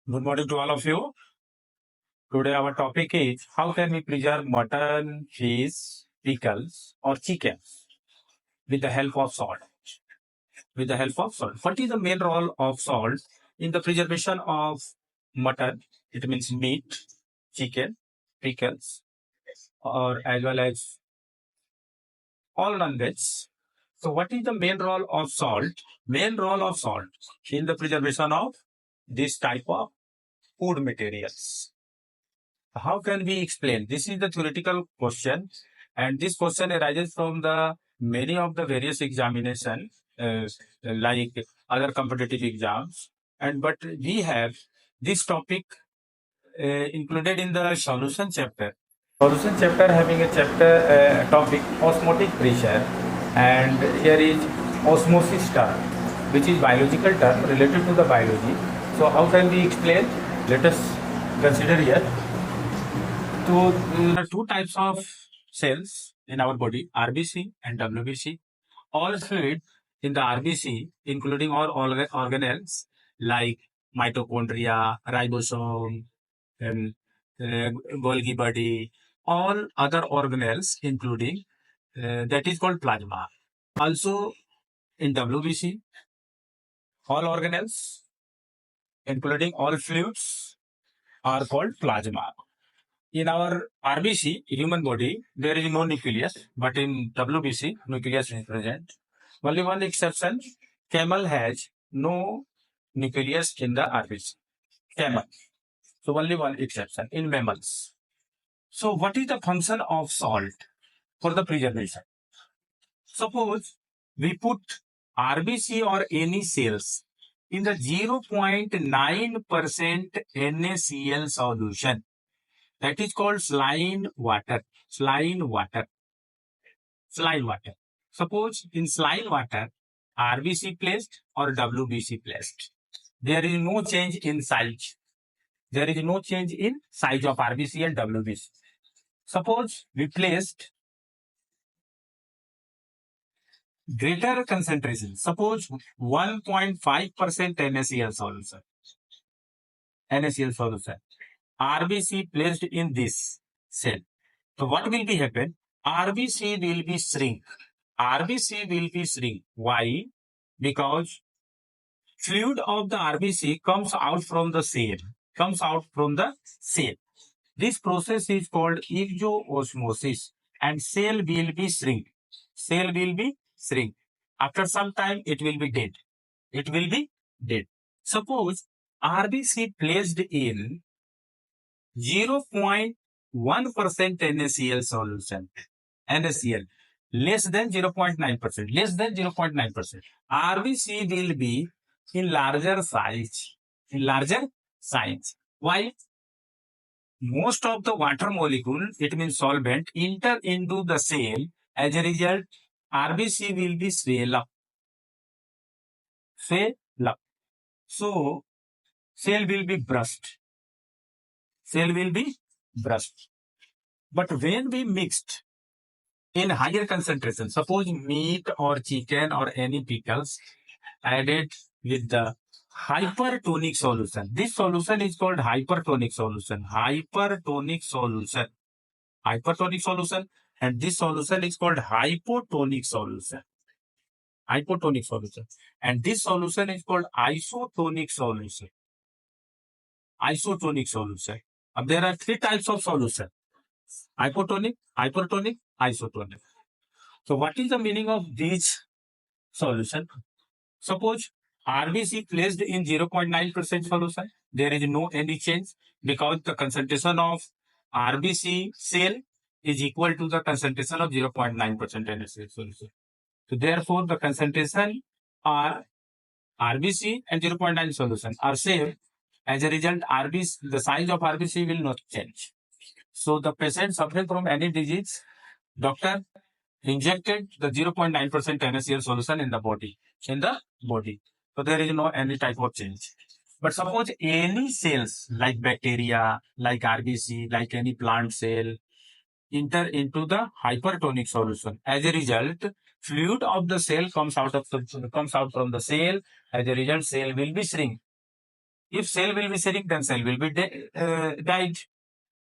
Good morning to all of you. Today our topic is how can we preserve mutton, fish, pickles or chicken with the help of salt. With the help of salt. What is the main role of salt in the preservation of mutton? It means meat, chicken, pickles or as well as all non-veg. So what is the main role of salt? Main role of salt in the preservation of this type of food materials. How can we explain? This is the theoretical question, and this question arises from the many of the various examination, like other competitive exams. And but we have this topic included in the solution chapter. Solution chapter having a chapter topic osmotic pressure, and here is osmosis term, which is biological term related to the biology. So how can we explain? Let us consider here. So there are two types of cells in our body, RBC and WBC. All fluid in the RBC, including all organelles like mitochondria, ribosome, and Golgi body, all other organelles, including that is called plasma. Also in WBC, all organelles, including all fluids, are called plasma. In our RBC, human body, there is no nucleus, but in WBC, nucleus is present. Only one exception, camel has no nucleus in the RBC. Camel. So only one exception in mammals. So what is the function of salt for the preservation? Suppose we put RBC or any cells in the 0.9% NaCl solution. That is called saline water. Saline water. Saline water. Suppose in saline water, RBC placed or WBC placed. There is no change in size. There is no change in size of RBC and WBC. Suppose we placed greater concentration. Suppose 1.5% NaCl solution. NaCl solution. RBC placed in this cell. So what will be happen? RBC will be shrink. RBC will be shrink. Why? Because fluid of the RBC comes out from the cell. Comes out from the cell. This process is called exoosmosis, and cell will be shrink. Cell will be shrink. After some time, it will be dead. It will be dead. Suppose RBC placed in 0.1% NaCl solution. NaCl less than 0.9%. Less than 0.9%. RBC will be in larger size. In larger size. Why? Most of the water molecule, it means solvent, enter into the cell. As a result, RBC will be swell up. Swell up. So, cell will be burst. Cell will be burst. But when we mixed in higher concentration, suppose meat or chicken or any pickles added with the hypertonic solution. This solution is called hypertonic solution. Hypertonic solution. Hypertonic solution. And this solution is called hypotonic solution. Hypotonic solution. And this solution is called isotonic solution. Isotonic solution. There are three types of solution. Hypotonic, hypertonic, isotonic. So what is the meaning of these solution? Suppose RBC placed in 0.9% solution, there is no any change because the concentration of RBC cell is equal to the concentration of 0.9% NaCl solution. So therefore, the concentration are RBC and 0.9 solution are same. As a result, RBC, the size of RBC will not change. So the patient suffering from any disease, doctor injected the 0.9% NaCl solution in the body. So there is no any type of change. But suppose any cells like bacteria, like RBC, like any plant cell, enter into the hypertonic solution. As a result, fluid of the cell comes out from the cell. As a result, cell will be shrink. If cell will be shrink, then cell will be died.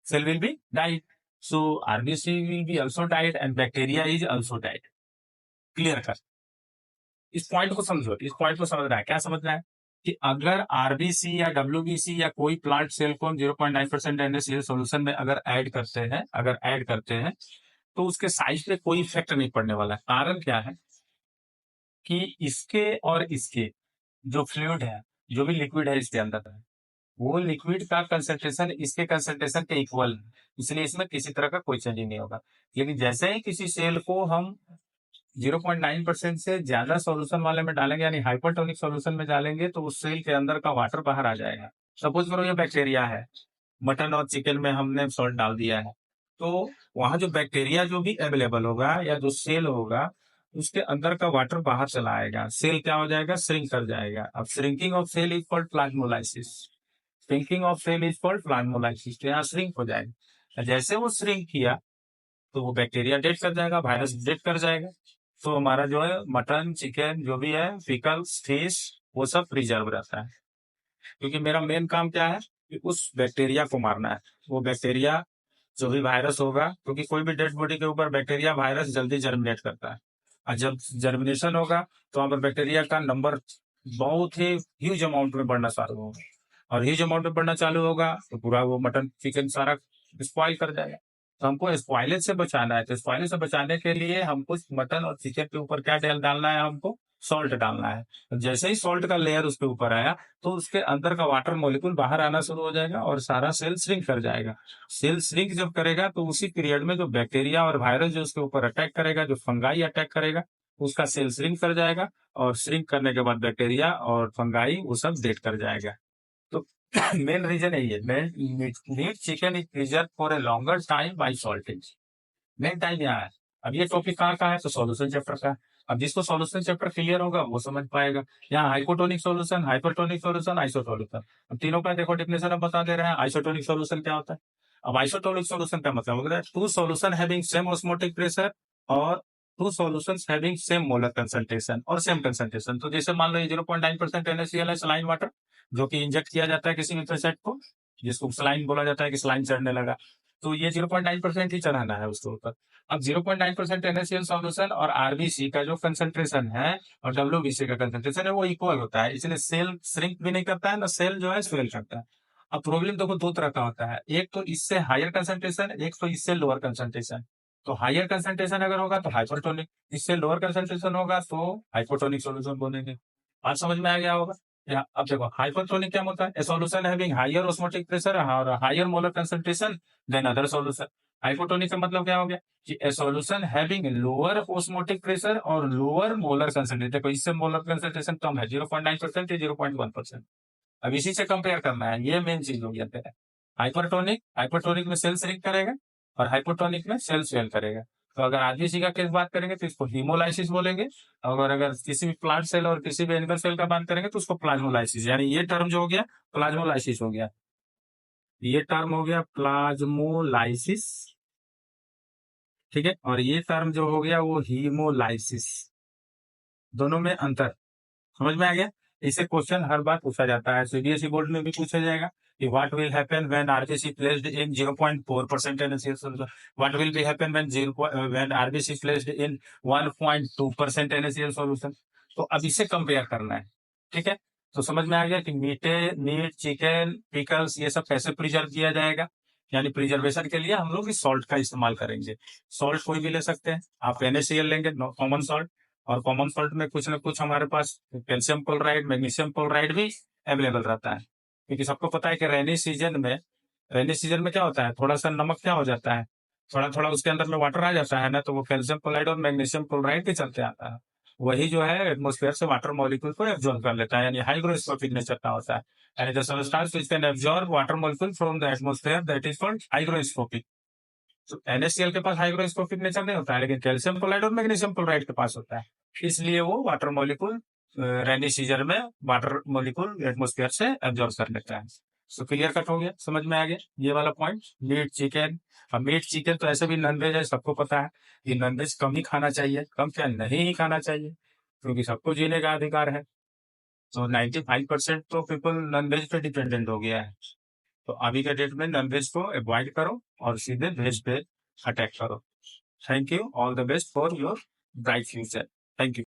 Cell will be died. So RBC will be also died and bacteria is also died. Clear कर, इस point को समझो, इस point को समझना है। क्या समझना है कि अगर आरबीसी या डब्ल्यूबीसी या कोई प्लांट सेल को 0.9% NaCl सॉल्यूशन में अगर ऐड करते हैं तो उसके साइज पे कोई इफेक्ट नहीं पड़ने वाला है। कारण क्या है कि इसके और इसके जो फ्लूइड है, जो भी लिक्विड है इसके अंदर है, वो लिक्विड का कंसंट्रेशन इसके कंसंट्रेशन के इक्वल है, इसलिए इसमें किसी तरह का कोई चेंज नहीं होगा। लेकिन जैसे ही किसी सेल को हम 0.9% से ज्यादा सॉल्यूशन वाले में डालेंगे, यानी हाइपरटोनिक सॉल्यूशन में डालेंगे, तो उस सेल के अंदर का वाटर बाहर आ जाएगा। सपोज करो ये बैक्टीरिया है, मटन और चिकन में हमने सॉल्ट डाल दिया है, तो वहां जो बैक्टीरिया जो भी अवेलेबल होगा या जो सेल होगा उसके अंदर का वाटर बाहर चला आएगा, सेल क्या हो जाएगा, श्रिंक कर जाएगा। अब shrinking of cell is called plasmolysis. Shrinking of cell is called plasmolysis. तो यहाँ श्रिंक हो जाएगा। जैसे वो श्रिंक किया तो वो बैक्टीरिया डेड कर जाएगा, वायरस डेड कर जाएगा। तो हमारा जो है मटन चिकन जो भी है, पिकल्स फिश, वो सब प्रिजर्व रहता है। क्योंकि मेरा मेन काम क्या है कि उस बैक्टीरिया को मारना है। वो बैक्टीरिया जो भी वायरस होगा, क्योंकि कोई भी डेड बॉडी के ऊपर बैक्टीरिया वायरस जल्दी जर्मिनेट करता है, और जब जर्मिनेशन होगा तो वहां पर बैक्टीरिया का नंबर बहुत ही ह्यूज अमाउंट में बढ़ना चालू होगा, और ह्यूज अमाउंट में बढ़ना चालू होगा तो पूरा वो मटन चिकन सारा स्पॉइल कर जाएगा। तो हमको स्पॉइलेज से बचाना है। तो स्पॉइलेज से बचाने के लिए हमको मटन और चिकन के ऊपर क्या डालना है, हमको सॉल्ट डालना है। तो जैसे ही सॉल्ट का लेयर उसके ऊपर आया तो उसके अंदर का वाटर मॉलिक्यूल बाहर आना शुरू हो जाएगा और सारा सेल श्रिंक कर जाएगा। सेल श्रिंक जब करेगा तो उसी पीरियड में जो बैक्टीरिया और वायरस जो उसके ऊपर अटैक करेगा, जो फंगाई अटैक करेगा, उसका सेल श्रिंक कर जाएगा, और श्रिंक करने के बाद बैक्टीरिया और फंगाई वो सब डेड कर जाएगा। तो मेन रीजन यही है, meat chicken is preserve for a longer time by salting. Main time यहाँ है। अब ये टॉपिक कहाँ का है, तो सॉल्यूशन चैप्टर का है। अब जिसको सॉल्यूशन चैप्टर क्लियर होगा वो समझ पाएगा। यहाँ hypotonic solution, hypertonic solution, isotonic. अब तीनों का देखो डेफिनेशन हम बता दे रहे हैं। आइसोटोनिक सॉल्यूशन क्या होता है? अब आइसोटोनिक सॉल्यूशन का मतलब होता है two solution having same osmotic pressure और two solutions having same molar concentration और सेम कंसंट्रेशन। तो जैसे मान लो ये 0.9% NaCl है, सलाइन वाटर, जो कि इंजेक्ट किया जाता है किसी भी पेशेंट को, जिसको सलाइन बोला जाता है कि सलाइन चढ़ने लगा, तो ये 0.9% ही चढ़ाना है उसके ऊपर। अब 0.9% NaCl सॉल्यूशन और आरबीसी का जो कंसंट्रेशन है और डब्ल्यूबीसी का कंसंट्रेशन है वो इक्वल होता है, इसलिए सेल श्रिंक भी नहीं करता है ना सेल जो है स्वेल करता है। अब प्रॉब्लम देखो दो तरह का होता है, एक तो इससे हायर कंसंट्रेशन, एक तो इससे लोअर कंसंट्रेशन। तो हायर कंसंट्रेशन अगर होगा तो हाइपरटोनिक, इससे लोअर कंसंट्रेशन होगा तो हाइपोटोनिक सॉल्यूशन बोलेंगे। बात समझ में आ गया होगा? या अब देखो हाइपरटोनिक क्या होता है, a solution having higher osmotic pressure और higher molar concentration than other solution. Hypotonic का मतलब क्या हो गया कि a solution having lower osmotic pressure और लोअर मोलर कंसंट्रेशन। देखो इससे मोलर कंसंट्रेशन कम है, 0.9% या 0.1%। अब इसी से कंपेयर करना है, ये मेन चीज हो गया है। हाइपरटोनिक, हाइपरटोनिक में सेल श्रिंक करेगा और हाइपोटोनिक में सेल स्वेल करेगा। तो अगर आरबीसी का केस बात करेंगे तो इसको हीमोलाइसिस बोलेंगे, और अगर किसी भी प्लांट सेल और किसी भी एनिमल सेल का बात करेंगे तो उसको प्लाज्मोलाइसिस, यानी ये टर्म जो हो गया प्लाज्मोलाइसिस हो गया, ये टर्म हो गया प्लाज्मोलाइसिस, ठीक है, और ये टर्म जो हो गया वो हीमोलाइसिस। दोनों में अंतर समझ में आ गया? इसे क्वेश्चन हर बार पूछा जाता है, सीबीएसई बोर्ड में भी पूछा जाएगा कि what will happen when RBC placed in 0.4% NaCl solution, what will be happen when RBC placed in 1.2% NaCl solution. तो अब इसे कंपेयर करना है, ठीक है। तो समझ में आ गया कि मीट चिकन पिकल्स ये सब कैसे प्रिजर्व किया जाएगा, यानी प्रिजर्वेशन के लिए हम लोग इस सॉल्ट का इस्तेमाल करेंगे। सॉल्ट कोई भी ले सकते हैं, आप NaCl लेंगे कॉमन सॉल्ट, और कॉमन सॉल्ट में कुछ ना कुछ हमारे पास कैल्शियम क्लोराइड मैग्नीशियम क्लोराइड भी अवेलेबल रहता है। क्योंकि सबको पता है कि रेनी सीजन में क्या होता है, थोड़ा सा नमक क्या हो जाता है, थोड़ा थोड़ा उसके अंदर में वाटर आ जाता है ना, तो वो कैल्शियम क्लोराइड और मैग्नीशियम क्लोराइड के चलते आता है। वही जो है एटमोस्फेयर से वाटर मॉलिक्यूल को एब्जॉर्ब कर लेता है, यानी हाइग्रोस्कोपिक नेचर का होता है। यानी the substance which can absorb water molecule from the atmosphere that is called hygroscopic. तो NaCl के पास हाइग्रोस्कोपिक नेचर नहीं होता है, लेकिन कैल्शियम क्लोराइड और मैग्नीशियम क्लोराइड के पास होता है, इसलिए वो वाटर मॉलिक्यूल रेनी सीजन में वाटर मॉलिक्यूल एटमोस्फेयर से एब्जॉर्ब कर लेता है। सो क्लियर कट हो गया, समझ में आ गया ये वाला पॉइंट। मीट चिकन, अब मीट चिकन तो ऐसे भी नॉनवेज है, सबको पता है कि नॉनवेज कम ही खाना चाहिए, कम क्या नहीं ही खाना चाहिए, क्योंकि सबको जीने का अधिकार है। तो 95% तो पीपल नॉन वेज पे डिपेंडेंट हो गया है। तो अभी के डेट में नॉन वेज को अवॉइड करो और सीधे वेज पे अटैक करो। Thank you, all the best for your bright future. Thank you.